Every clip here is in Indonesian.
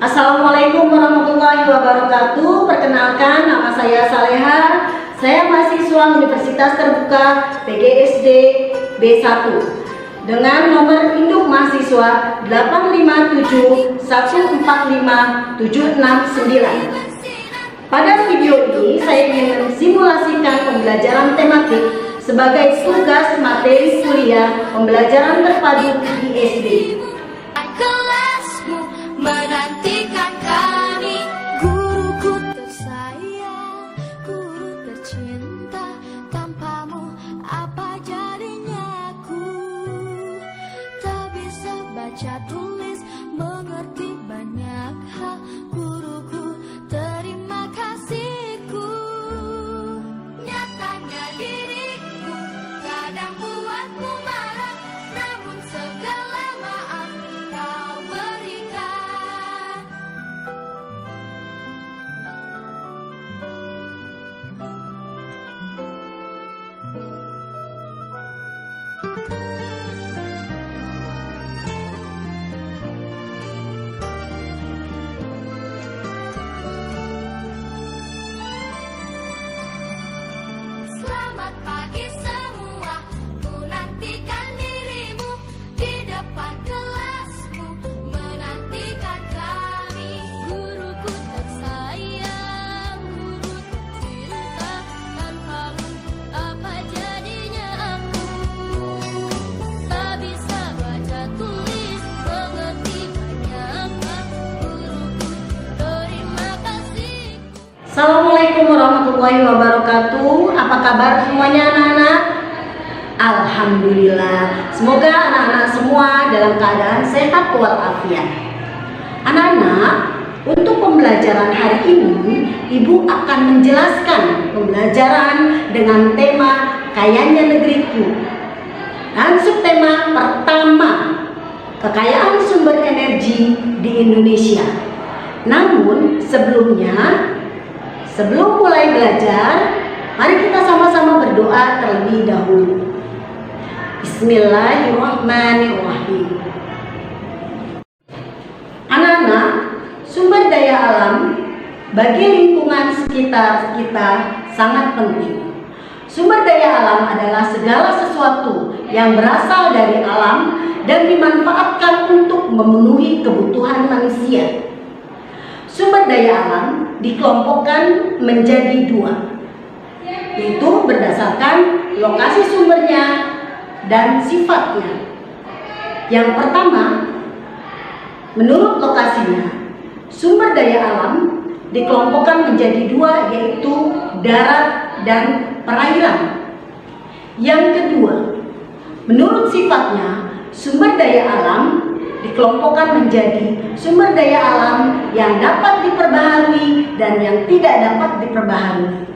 Assalamualaikum warahmatullahi wabarakatuh. Perkenalkan, nama saya Saleha. Saya mahasiswa Universitas Terbuka PGSD B1 dengan nomor induk mahasiswa 857145769. Pada video ini saya ingin mensimulasikan pembelajaran tematik sebagai tugas materi kuliah pembelajaran terpadu di SD. Kelasmu menantikan kami, guruku tersayang, guru tercinta. Tanpamu apa jadinya aku? Tak bisa baca tulis, mengerti banyak hal. Guruku, terima kasihku. Nyatanya diriku kadang buatmu marah, namun segala maaf kau berikan. Selamat pagi semua, ku nantikan dirimu di depan kelasmu, menantikan kami. Guruku tersayang, guru tercinta, tanpamu apa jadinya aku? Tak bisa baca tulis, mengerti banyak hal. Guruku, terima kasih. Assalamualaikum warahmatullahi wabarakatuh. Apa kabar semuanya anak-anak? Alhamdulillah. Semoga anak-anak semua dalam keadaan sehat walafiat. Anak-anak, untuk pembelajaran hari ini, Ibu akan menjelaskan pembelajaran dengan tema Kayanya Negeriku. Dan subtema pertama, kekayaan sumber energi di Indonesia. Namun sebelum mulai belajar, mari kita sama-sama berdoa terlebih dahulu. Bismillahirrahmanirrahim. Anak-anak, sumber daya alam bagi lingkungan sekitar kita sangat penting. Sumber daya alam adalah segala sesuatu yang berasal dari alam dan dimanfaatkan untuk memenuhi kebutuhan manusia. Sumber daya alam dikelompokkan menjadi dua, yaitu berdasarkan lokasi sumbernya dan sifatnya. Yang pertama, menurut lokasinya, sumber daya alam dikelompokkan menjadi dua, yaitu darat dan perairan. Yang kedua, menurut sifatnya, sumber daya alam dikelompokkan menjadi sumber daya alam yang dapat diperbaharui dan yang tidak dapat diperbaharui.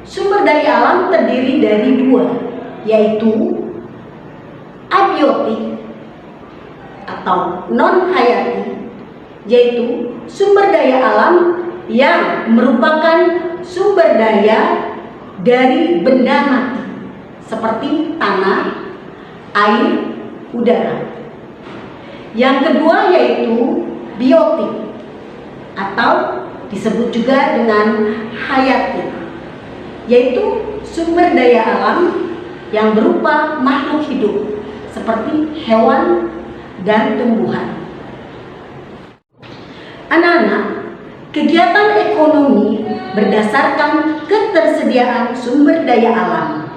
Sumber daya alam terdiri dari dua, yaitu abiotik atau non-hayati, yaitu sumber daya alam yang merupakan sumber daya dari benda mati seperti tanah, air, udara. Yang kedua yaitu biotik atau disebut juga dengan hayati, yaitu sumber daya alam yang berupa makhluk hidup seperti hewan dan tumbuhan. Anak-anak, kegiatan ekonomi berdasarkan ketersediaan sumber daya alam.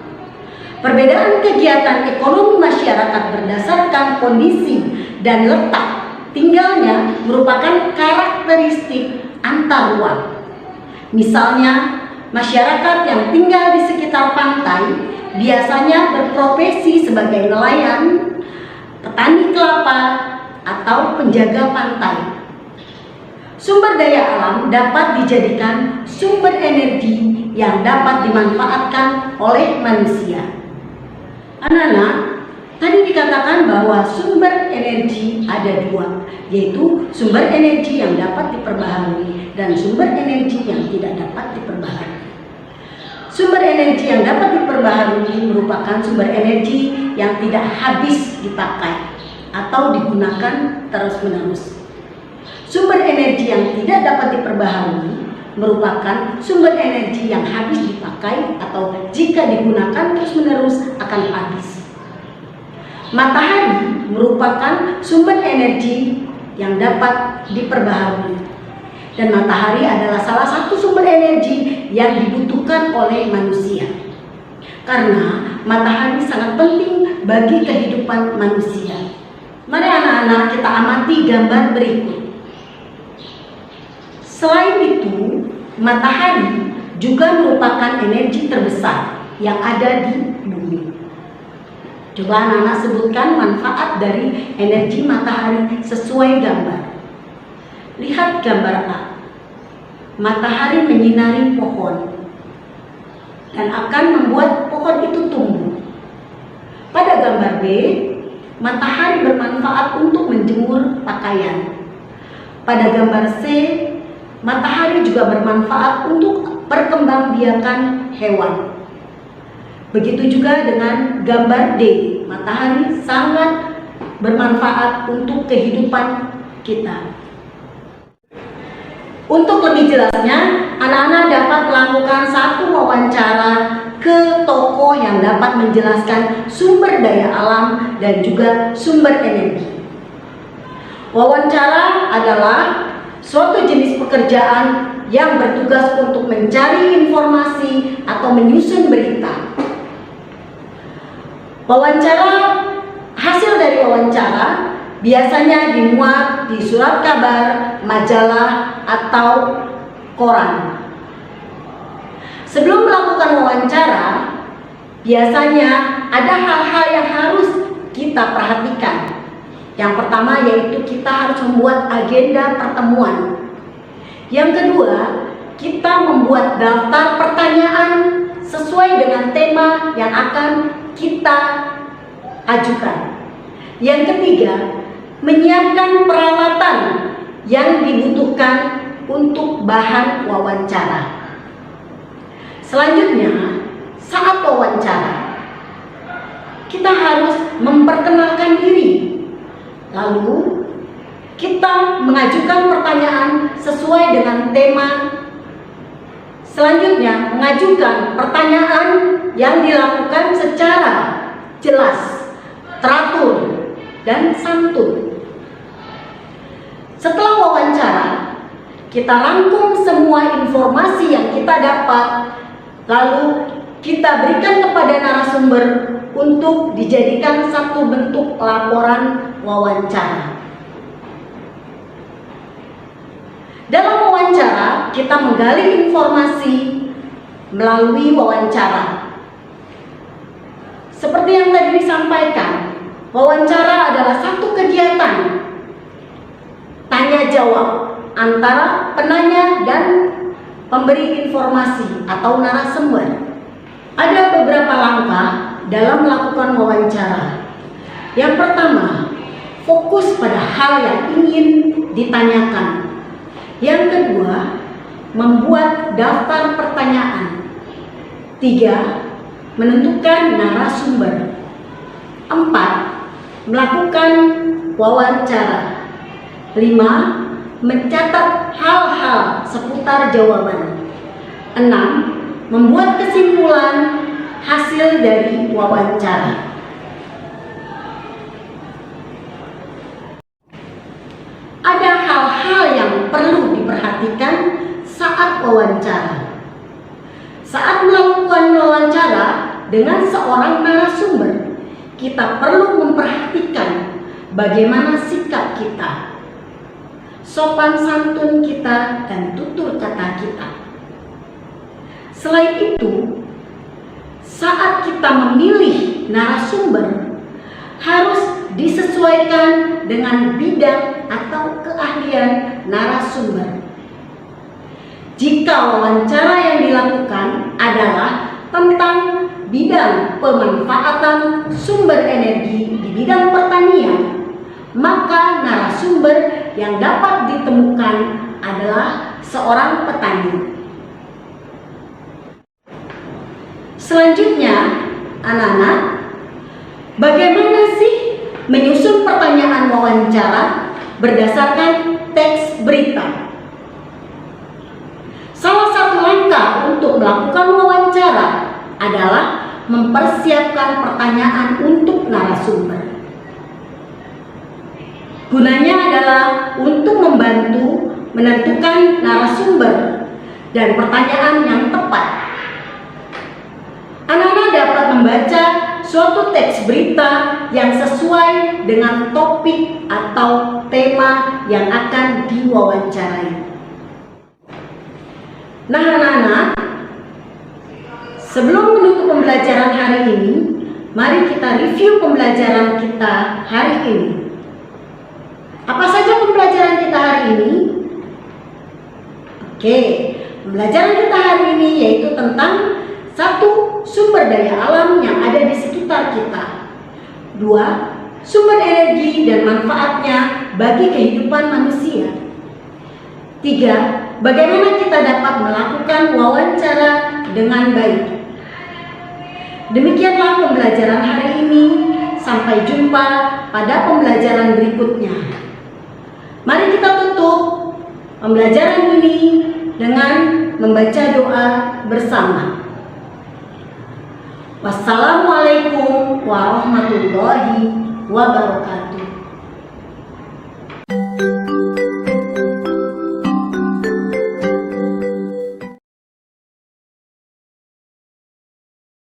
Perbedaan kegiatan ekonomi masyarakat berdasarkan kondisi dan letak tinggalnya merupakan karakteristik antar ruang. Misalnya, masyarakat yang tinggal di sekitar pantai biasanya berprofesi sebagai nelayan, petani kelapa, atau penjaga pantai. Sumber daya alam dapat dijadikan sumber energi yang dapat dimanfaatkan oleh manusia. Anak-anak, tadi dikatakan bahwa sumber energi ada dua, yaitu sumber energi yang dapat diperbaharui dan sumber energi yang tidak dapat diperbaharui. Sumber energi yang dapat diperbaharui merupakan sumber energi yang tidak habis dipakai. atau digunakan terus-menerus. Sumber energi yang tidak dapat diperbaharui merupakan sumber energi yang habis dipakai atau jika digunakan terus-menerus akan habis. Matahari merupakan sumber energi yang dapat diperbaharui. Dan matahari adalah salah satu sumber energi yang dibutuhkan oleh manusia. Karena matahari sangat penting bagi kehidupan manusia. Mari anak-anak kita amati gambar berikut. Selain itu, matahari juga merupakan energi terbesar yang ada di bumi. Coba anak-anak sebutkan manfaat dari energi matahari sesuai gambar. Lihat gambar A. Matahari menyinari pohon dan akan membuat pohon itu tumbuh. Pada gambar B, matahari bermanfaat untuk menjemur pakaian. Pada gambar C, matahari juga bermanfaat untuk perkembangbiakan hewan. Begitu juga dengan gambar D, matahari sangat bermanfaat untuk kehidupan kita. Untuk lebih jelasnya, anak-anak dapat melakukan satu wawancara ke tokoh yang dapat menjelaskan sumber daya alam dan juga sumber energi. Wawancara adalah suatu jenis pekerjaan yang bertugas untuk mencari informasi atau menyusun berita. Hasil dari wawancara biasanya dimuat di surat kabar, majalah, atau koran. Sebelum melakukan wawancara, biasanya ada hal-hal yang harus kita perhatikan. Yang pertama yaitu kita harus membuat agenda pertemuan. Yang kedua, kita membuat daftar pertanyaan sesuai dengan tema yang akan kita ajukan. Yang ketiga, menyiapkan peralatan yang dibutuhkan untuk bahan wawancara. Selanjutnya, saat wawancara, kita harus memperkenalkan diri. Lalu, kita mengajukan pertanyaan sesuai dengan tema. Selanjutnya, mengajukan pertanyaan yang dilakukan secara jelas, teratur, dan santun. Setelah wawancara, kita rangkum semua informasi yang kita dapat, lalu kita berikan kepada narasumber untuk dijadikan satu bentuk laporan wawancara. Dalam wawancara, kita menggali informasi melalui wawancara. Seperti yang tadi disampaikan, wawancara adalah satu kegiatan tanya jawab antara penanya dan pemberi informasi atau narasumber. Ada beberapa langkah dalam melakukan wawancara. Yang pertama, fokus pada hal yang ingin ditanyakan. Yang kedua, membuat daftar pertanyaan. 3. Menentukan narasumber. 4. Melakukan wawancara. 5. Mencatat hal-hal seputar jawaban. 6. Membuat kesimpulan hasil dari wawancara. Ada hal-hal yang perlu diperhatikan saat wawancara. Saat melakukan wawancara dengan seorang narasumber, kita perlu memperhatikan bagaimana sikap kita, sopan santun kita, dan tutur kata kita. Selain itu, saat kita memilih narasumber, harus disesuaikan dengan bidang atau keahlian narasumber. Jika wawancara yang dilakukan adalah tentang bidang pemanfaatan sumber energi di bidang pertanian, maka narasumber yang dapat ditemukan adalah seorang petani. Selanjutnya, anak-anak, bagaimana sih menyusun pertanyaan wawancara berdasarkan teks berita. Salah satu langkah untuk melakukan wawancara adalah mempersiapkan pertanyaan untuk narasumber. Gunanya adalah untuk membantu menentukan narasumber dan pertanyaan yang tepat. Anak-anak dapat membaca suatu teks berita yang sesuai dengan topik atau tema yang akan diwawancarai. Nah, anak-anak, sebelum menutup pembelajaran hari ini, mari kita review pembelajaran kita hari ini. Apa saja pembelajaran kita hari ini? Oke, pembelajaran kita hari ini yaitu tentang 1. Sumber daya alam yang ada di sekitar kita. 2. Sumber energi dan manfaatnya bagi kehidupan manusia. 3. Bagaimana kita dapat melakukan wawancara dengan baik. Demikianlah pembelajaran hari ini. Sampai jumpa pada pembelajaran berikutnya. Mari kita tutup pembelajaran ini dengan membaca doa bersama. Wassalamualaikum warahmatullahi wabarakatuh.